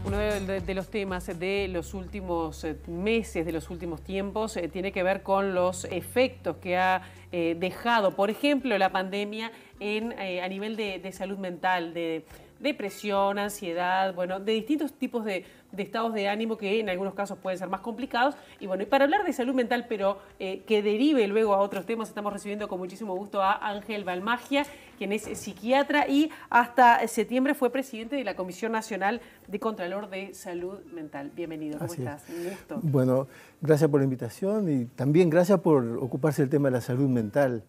Uno de los temas de los últimos meses, de los últimos tiempos, tiene que ver con los efectos que ha dejado, por ejemplo, la pandemia a nivel de salud mental, de depresión, ansiedad, bueno, de distintos tipos de estados de ánimo que en algunos casos pueden ser más complicados. Y bueno, y para hablar de salud mental, pero que derive luego a otros temas, estamos recibiendo con muchísimo gusto a Ángel Balmagia, quien es psiquiatra y hasta septiembre fue presidente de la Comisión Nacional de Contralor de Salud Mental. Bienvenido, ¿cómo estás? Un gusto. Bueno, gracias por la invitación y también gracias por ocuparse del tema de la salud mental,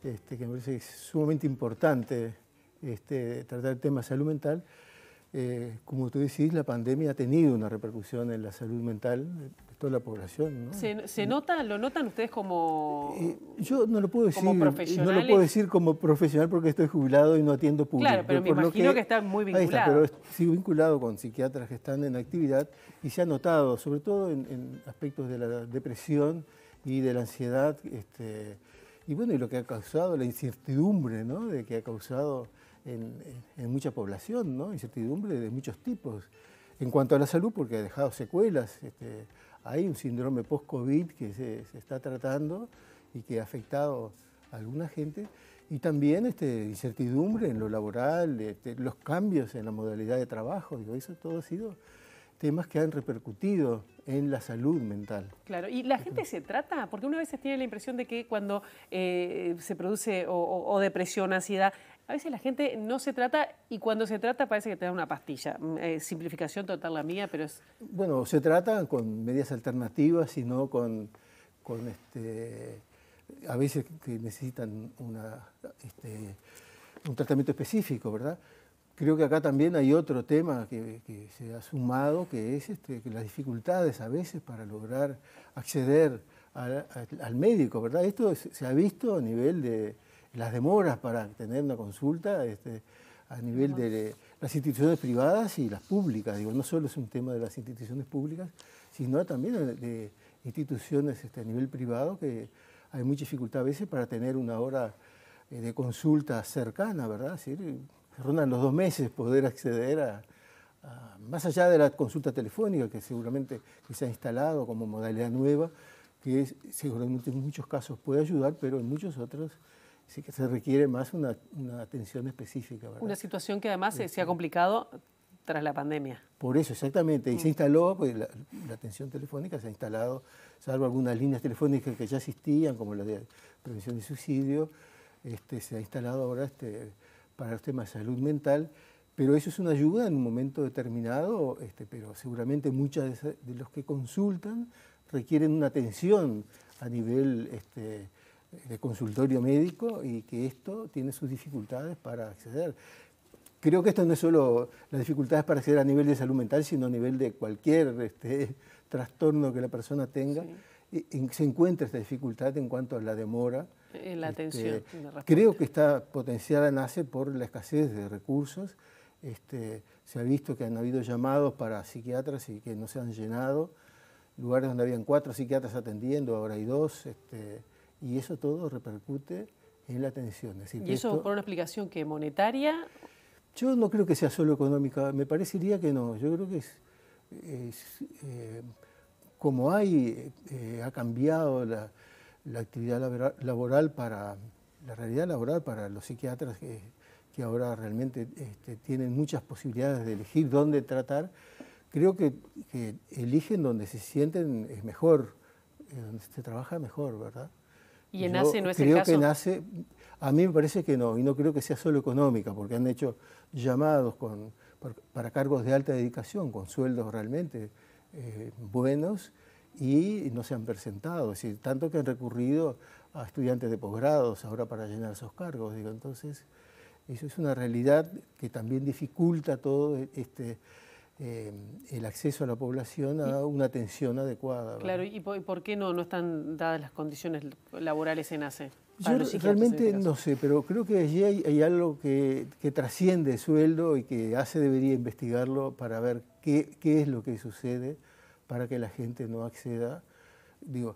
que me parece que es sumamente importante tratar el tema de salud mental. Como tú decís, la pandemia ha tenido una repercusión en la salud mental de toda la población, ¿no? ¿Se nota, lo notan ustedes como yo no lo puedo decir, como profesionales? No lo puedo decir como profesional porque estoy jubilado y no atiendo público. Claro, pero me imagino que está muy vinculado. Ahí está, pero sigo vinculado con psiquiatras que están en actividad y se ha notado, sobre todo en aspectos de la depresión y de la ansiedad, y bueno, y lo que ha causado, la incertidumbre, ¿no?, de que ha causado en mucha población, ¿no?, incertidumbre de muchos tipos. En cuanto a la salud, porque ha dejado secuelas, hay un síndrome post-COVID que se está tratando y que ha afectado a alguna gente, y también incertidumbre en lo laboral, los cambios en la modalidad de trabajo, digo, eso todo ha sido temas que han repercutido en la salud mental. Claro, ¿y la gente se trata? Porque uno a veces tiene la impresión de que cuando se produce o depresión, ansiedad, a veces la gente no se trata y cuando se trata parece que te da una pastilla. Simplificación total la mía, pero es... Bueno, se trata con medidas alternativas, sino con a veces que necesitan un tratamiento específico, ¿verdad? Creo que acá también hay otro tema que se ha sumado, que es que las dificultades a veces para lograr acceder al médico, ¿verdad? Esto se ha visto a nivel de las demoras para tener una consulta, a nivel de las instituciones privadas y las públicas. Digo, no solo es un tema de las instituciones públicas, sino también de instituciones a nivel privado, que hay mucha dificultad a veces para tener una hora de consulta cercana, ¿verdad? Es decir, rondan los 2 meses poder acceder más allá de la consulta telefónica, que seguramente que se ha instalado como modalidad nueva, que seguramente en muchos casos puede ayudar, pero en muchos otros sí que se requiere más una atención específica, ¿verdad? Una situación que además se ha complicado tras la pandemia. Por eso, exactamente. Y se instaló, pues la atención telefónica se ha instalado, salvo algunas líneas telefónicas que ya existían, como la de prevención de suicidio, se ha instalado ahora para los temas de salud mental, pero eso es una ayuda en un momento determinado, pero seguramente muchos de los que consultan requieren una atención a nivel de consultorio médico y que esto tiene sus dificultades para acceder. Creo que esto no es solo las dificultades para acceder a nivel de salud mental, sino a nivel de cualquier trastorno que la persona tenga. Sí. Se encuentra esta dificultad en cuanto a la demora. La atención. Creo que está potenciada, nace por la escasez de recursos. Se ha visto que han habido llamados para psiquiatras y que no se han llenado. Lugares donde habían 4 psiquiatras atendiendo, ahora hay 2. Y eso todo repercute en la atención. Es decir, ¿Y eso por una explicación que monetaria? Yo no creo que sea solo económica, me parecería que no. Yo creo que como ha cambiado la actividad laboral la realidad laboral para los psiquiatras que ahora realmente tienen muchas posibilidades de elegir dónde tratar, creo que eligen donde se sienten es mejor, donde se trabaja mejor, ¿verdad? ¿Y en NACE no es el caso? Creo que NACE, a mí me parece que no, y no creo que sea solo económica, porque han hecho llamados para cargos de alta dedicación, con sueldos realmente buenos, y no se han presentado, es decir, tanto que han recurrido a estudiantes de posgrados ahora para llenar esos cargos. Digo, entonces, eso es una realidad que también dificulta todo el acceso a la población a una atención adecuada, ¿verdad? Claro, ¿y por qué no están dadas las condiciones laborales en ACE? Yo realmente no sé, pero creo que allí hay algo que trasciende el sueldo y que ACE debería investigarlo para ver qué es lo que sucede para que la gente no acceda. Digo,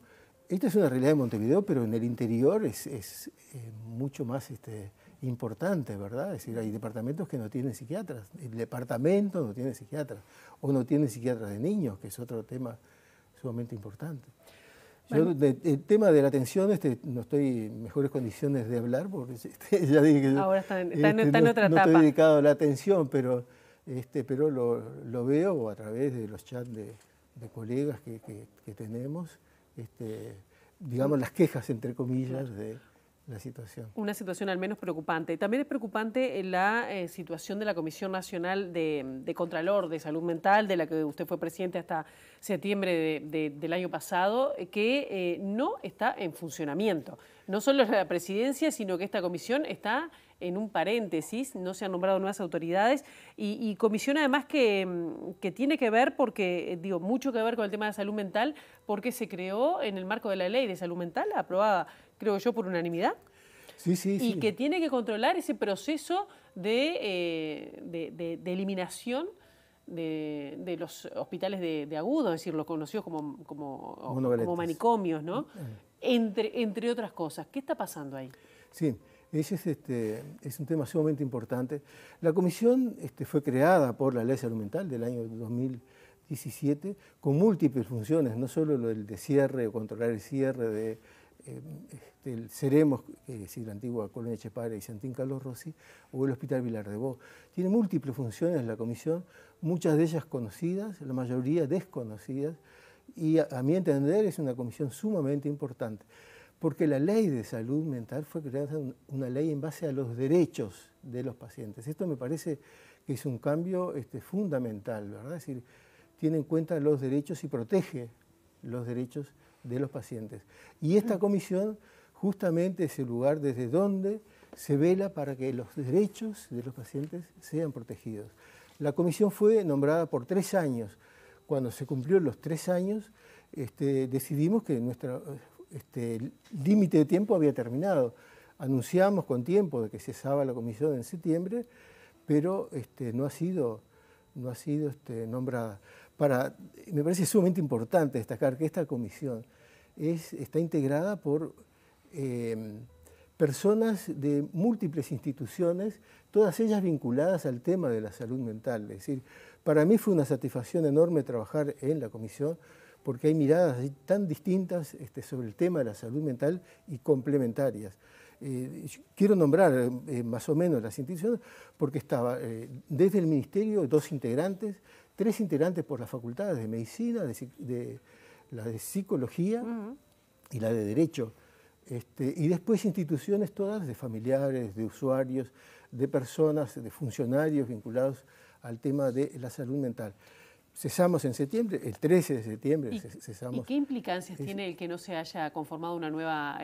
esta es una realidad de Montevideo, pero en el interior es mucho más importante, ¿verdad? Es decir, hay departamentos que no tienen psiquiatras, el departamento no tiene psiquiatras, o no tiene psiquiatras de niños, que es otro tema sumamente importante. Yo, el tema de la atención, no estoy en mejores condiciones de hablar, porque ya dije que ahora está en otra no etapa. estoy dedicado a la atención, pero lo veo a través de los chats de colegas que tenemos, digamos, las quejas, entre comillas, de la situación. Una situación al menos preocupante. También es preocupante la situación de la Comisión Nacional de Contralor de Salud Mental, de la que usted fue presidente hasta septiembre del año pasado, que no está en funcionamiento. No solo la presidencia, sino que esta comisión está en un paréntesis, no se han nombrado nuevas autoridades y comisión además que tiene que ver, porque digo, mucho que ver con el tema de salud mental, porque se creó en el marco de la ley de salud mental, aprobada, creo yo, por unanimidad. Sí, sí, y que tiene que controlar ese proceso de eliminación de los hospitales de agudo, es decir, los conocidos como manicomios, ¿no? Entre otras cosas. ¿Qué está pasando ahí? Sí, ese es un tema sumamente importante. La comisión fue creada por la Ley de Salud Mental del año 2017 con múltiples funciones, no solo lo del cierre o controlar el cierre del Ceremos, es decir, la antigua Colonia Chepare y Santín Carlos Rossi, o el Hospital Vilar de Bo. Tiene múltiples funciones la comisión, muchas de ellas conocidas, la mayoría desconocidas, y a mi entender es una comisión sumamente importante, porque la ley de salud mental fue creada una ley en base a los derechos de los pacientes. Esto me parece que es un cambio fundamental, ¿verdad? Es decir, tiene en cuenta los derechos y protege los derechos de los pacientes. Y esta comisión justamente es el lugar desde donde se vela para que los derechos de los pacientes sean protegidos. La comisión fue nombrada por 3 años. Cuando se cumplió los 3 años, decidimos que nuestro límite de tiempo había terminado. Anunciamos con tiempo de que cesaba la comisión en septiembre, pero no ha sido nombrada. Me parece sumamente importante destacar que esta comisión está integrada por personas de múltiples instituciones, todas ellas vinculadas al tema de la salud mental. Es decir, para mí fue una satisfacción enorme trabajar en la comisión porque hay miradas tan distintas sobre el tema de la salud mental y complementarias. Quiero nombrar más o menos las instituciones porque estaba desde el Ministerio 2 integrantes, 3 integrantes por las facultades de Medicina, la de Psicología y la de Derecho. Y después instituciones todas de familiares, de usuarios, de personas, de funcionarios vinculados al tema de la salud mental. Cesamos en septiembre, el 13 de septiembre cesamos. ¿Y qué implicancias tiene el que no se haya conformado una nueva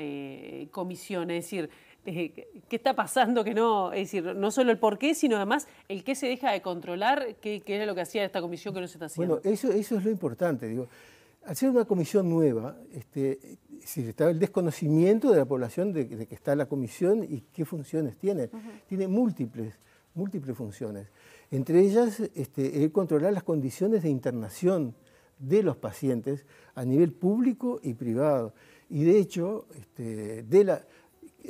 comisión? Es decir, ¿qué está pasando que no? Es decir, no solo el por qué, sino además el qué se deja de controlar, qué era lo que hacía esta comisión que no se está haciendo. Bueno, eso es lo importante, digo. Al ser una comisión nueva, está el desconocimiento de la población de que está la comisión y qué funciones tiene. Tiene múltiples funciones. Entre ellas, el controlar las condiciones de internación de los pacientes a nivel público y privado. Y de hecho, hay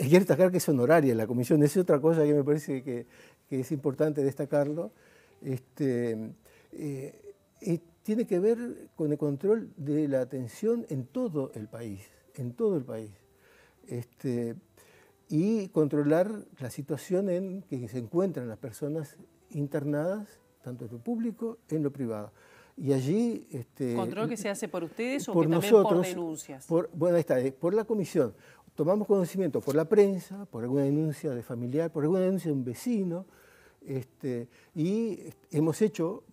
que destacar que es honoraria la comisión, es otra cosa que me parece que es importante destacarlo. Tiene que ver con el control de la atención en todo el país, y controlar la situación en que se encuentran las personas internadas, tanto en lo público, en lo privado. Y allí... ¿Control que se hace por ustedes o por que también nosotros, por denuncias? Bueno, ahí está, por la comisión. Tomamos conocimiento por la prensa, por alguna denuncia de familiar, por alguna denuncia de un vecino, y hemos hecho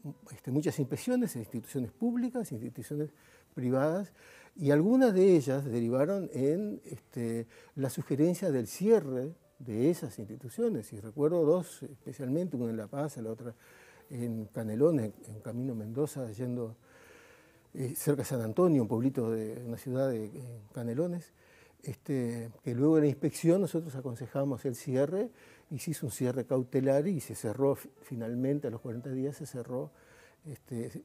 muchas inspecciones en instituciones públicas, instituciones privadas, y algunas de ellas derivaron en la sugerencia del cierre de esas instituciones. Y recuerdo 2 especialmente, una en La Paz, la otra en Canelones, en Camino Mendoza, yendo cerca de San Antonio, un pueblito de una ciudad de Canelones, que luego de la inspección nosotros aconsejamos el cierre, y se hizo un cierre cautelar y se cerró finalmente, a los 40 días se cerró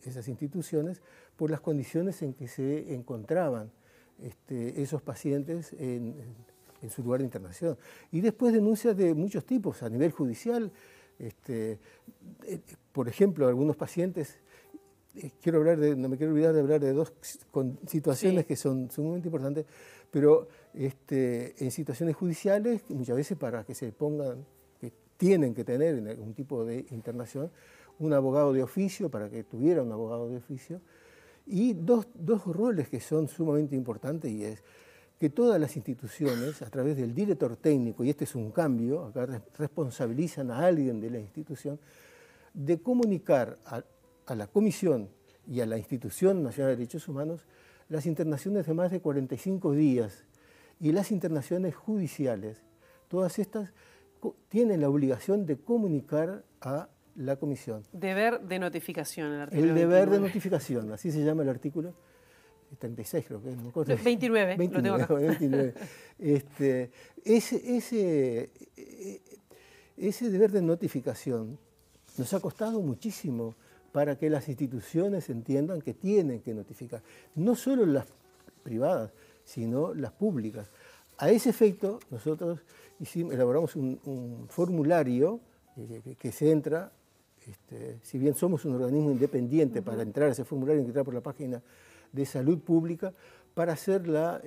esas instituciones por las condiciones en que se encontraban esos pacientes en su lugar de internación. Y después denuncias de muchos tipos, a nivel judicial. Por ejemplo, algunos pacientes, no me quiero olvidar de hablar de dos situaciones que son sumamente importantes, pero en situaciones judiciales, muchas veces para que se pongan, que tienen que tener en algún tipo de internación, un abogado de oficio, para que tuviera un abogado de oficio, y dos roles que son sumamente importantes, y es que todas las instituciones, a través del director técnico, y este es un cambio, acá responsabilizan a alguien de la institución, de comunicar a la Comisión y a la Institución Nacional de Derechos Humanos las internaciones de más de 45 días y las internaciones judiciales. Todas estas tienen la obligación de comunicar a la Comisión. Deber de notificación, el artículo 29. El deber de notificación, así se llama el artículo 36, creo que es. No, 29, lo tengo acá. 29. Ese deber de notificación nos ha costado muchísimo para que las instituciones entiendan que tienen que notificar, no solo las privadas, sino las públicas. A ese efecto, nosotros elaboramos un formulario que se entra, si bien somos un organismo independiente, para entrar a ese formulario hay que entrar por la página de Salud Pública para hacer la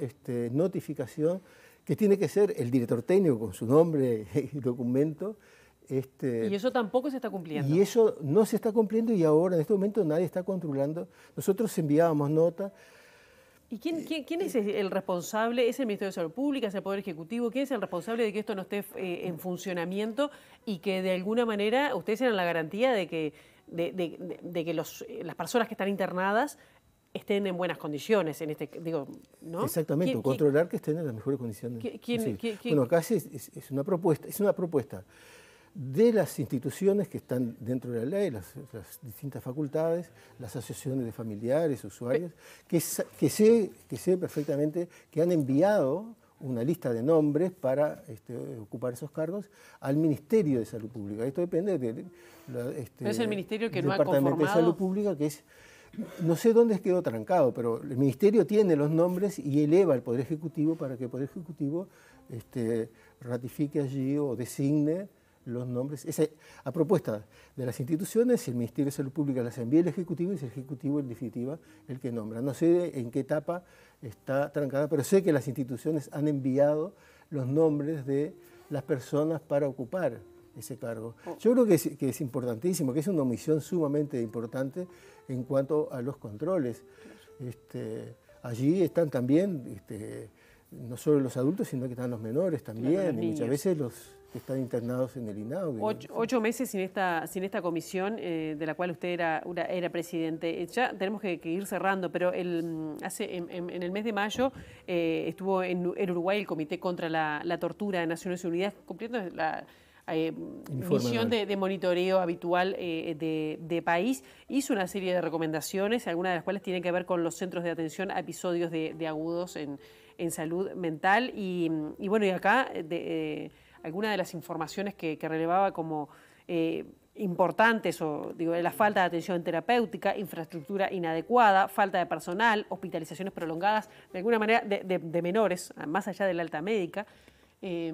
notificación, que tiene que ser el director técnico con su nombre y documento. Y eso tampoco se está cumpliendo. Y eso no se está cumpliendo, y ahora en este momento nadie está controlando. Nosotros enviábamos nota. ¿Y quién es el responsable? ¿Es el Ministerio de Salud Pública? ¿Es el Poder Ejecutivo? ¿Quién es el responsable de que esto no esté en funcionamiento y que de alguna manera ustedes tengan la garantía de que las personas que están internadas estén en buenas condiciones, ¿no? Exactamente, controlar que estén en las mejores condiciones. Bueno, acá es una propuesta de las instituciones que están dentro de la ley, las distintas facultades, las asociaciones de familiares, usuarios, que sé perfectamente que han enviado una lista de nombres para ocupar esos cargos al Ministerio de Salud Pública. Esto depende del es el Ministerio que no ha Departamento conformado. de Salud Pública, que es, no sé dónde quedó trancado, pero el Ministerio tiene los nombres y eleva al Poder Ejecutivo para que el Poder Ejecutivo ratifique allí o designe los nombres. A propuesta de las instituciones, el Ministerio de Salud Pública las envía al Ejecutivo y es el Ejecutivo, en definitiva, el que nombra. No sé en qué etapa está trancada, pero sé que las instituciones han enviado los nombres de las personas para ocupar ese cargo. Yo creo que es importantísimo, que es una omisión sumamente importante en cuanto a los controles. Allí están también, no solo los adultos, sino que están los menores también, claro, y muchas veces los que están internados en el INAU. 8 meses sin esta comisión de la cual usted era presidente. Ya tenemos que ir cerrando, pero en el mes de mayo estuvo en Uruguay el Comité contra la Tortura de Naciones Unidas cumpliendo la misión de monitoreo habitual de país. Hizo una serie de recomendaciones, algunas de las cuales tienen que ver con los centros de atención a episodios de agudos en salud mental. Y bueno, y acá algunas de las informaciones que relevaba como importantes, la falta de atención terapéutica, infraestructura inadecuada, falta de personal, hospitalizaciones prolongadas, de alguna manera de menores, más allá del alta médica. Es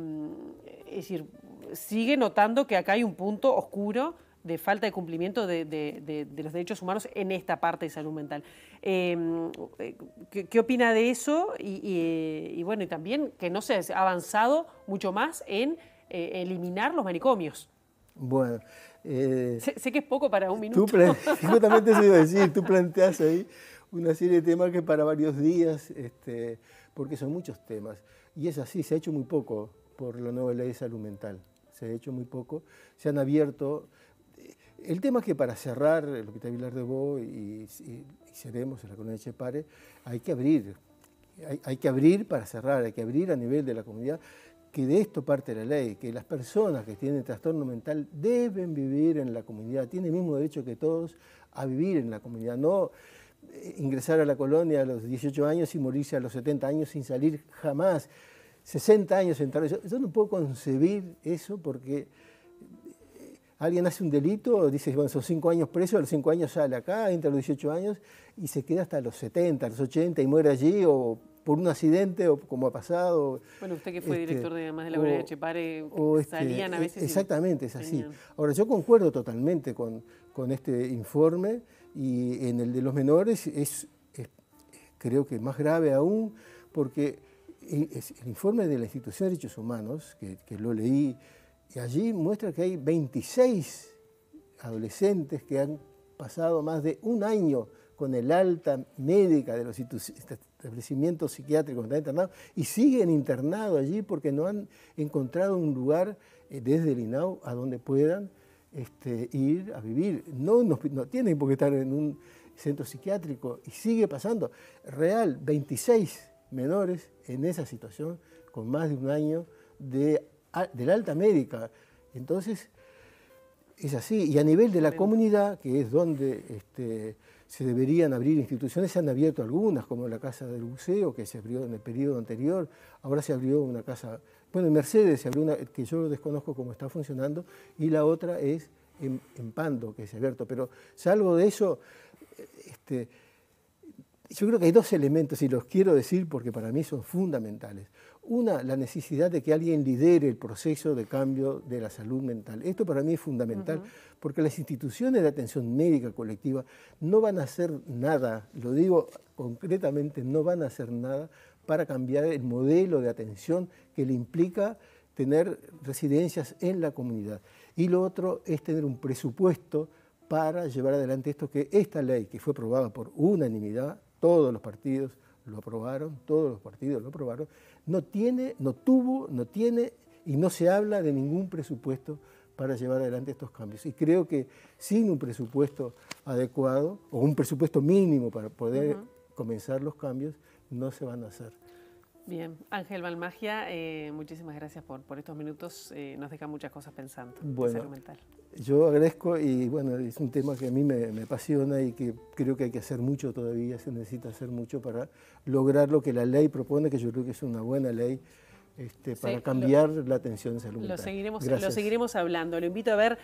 decir, sigue notando que acá hay un punto oscuro de falta de cumplimiento de los derechos humanos en esta parte de salud mental. ¿Qué opina de eso? Y bueno, y también que no se ha avanzado mucho más en eliminar los manicomios. Bueno, sé que es poco para un minuto. Justamente eso iba a decir, tú planteas ahí una serie de temas que para varios días, porque son muchos temas. Y es así, se ha hecho muy poco por la nueva ley de salud mental. Se ha hecho muy poco, se han abierto. El tema es que para cerrar el Hospital Vilar de Bo y Seremos, en la colonia de Chepare, hay que abrir. Hay que abrir para cerrar, hay que abrir a nivel de la comunidad, que de esto parte la ley, que las personas que tienen trastorno mental deben vivir en la comunidad, tienen el mismo derecho que todos a vivir en la comunidad, no ingresar a la colonia a los 18 años y morirse a los 70 años sin salir jamás, 60 años entrar. Yo no puedo concebir eso porque alguien hace un delito, dice, bueno, son 5 años preso, a los 5 años sale acá, entra a los 18 años y se queda hasta los 70, a los 80 y muere allí o por un accidente o como ha pasado. Bueno, usted que fue director de además de la Laboral de Chepare, salían a veces. Exactamente, es así. Tenían. Ahora, yo concuerdo totalmente con este informe, y en el de los menores creo que más grave aún, porque el informe de la Institución de Derechos Humanos, que lo leí, y allí muestra que hay 26 adolescentes que han pasado más de un año con el alta médica de los establecimientos psiquiátricos donde están internados, y siguen internados allí porque no han encontrado un lugar desde el INAU a donde puedan ir a vivir. No tienen por qué estar en un centro psiquiátrico, y sigue pasando. Real, 26 menores en esa situación con más de un año de la alta médica. Entonces, es así. Y a nivel de la comunidad, que es donde se deberían abrir instituciones, se han abierto algunas, como la Casa del Buceo, que se abrió en el periodo anterior. Ahora se abrió una casa, bueno, en Mercedes se abrió una, que yo desconozco cómo está funcionando, y la otra es en Pando, que se ha abierto. Pero salvo de eso, yo creo que hay dos elementos, y los quiero decir porque para mí son fundamentales. Una, la necesidad de que alguien lidere el proceso de cambio de la salud mental. Esto para mí es fundamental, porque las instituciones de atención médica colectiva no van a hacer nada, lo digo concretamente, no van a hacer nada para cambiar el modelo de atención que le implica tener residencias en la comunidad. Y lo otro es tener un presupuesto para llevar adelante esto, que esta ley, que fue aprobada por unanimidad, todos los partidos lo aprobaron, no tiene y no se habla de ningún presupuesto para llevar adelante estos cambios. Y creo que sin un presupuesto adecuado o un presupuesto mínimo para poder comenzar los cambios, no se van a hacer. Bien, Ángel Balmagia, muchísimas gracias por estos minutos, nos deja muchas cosas pensando. Bueno, salud mental. Yo agradezco, y bueno, es un tema que a mí me apasiona y que creo que hay que hacer mucho todavía, se necesita hacer mucho para lograr lo que la ley propone, que yo creo que es una buena ley para cambiar la atención de salud mental. Lo seguiremos hablando, lo invito a ver.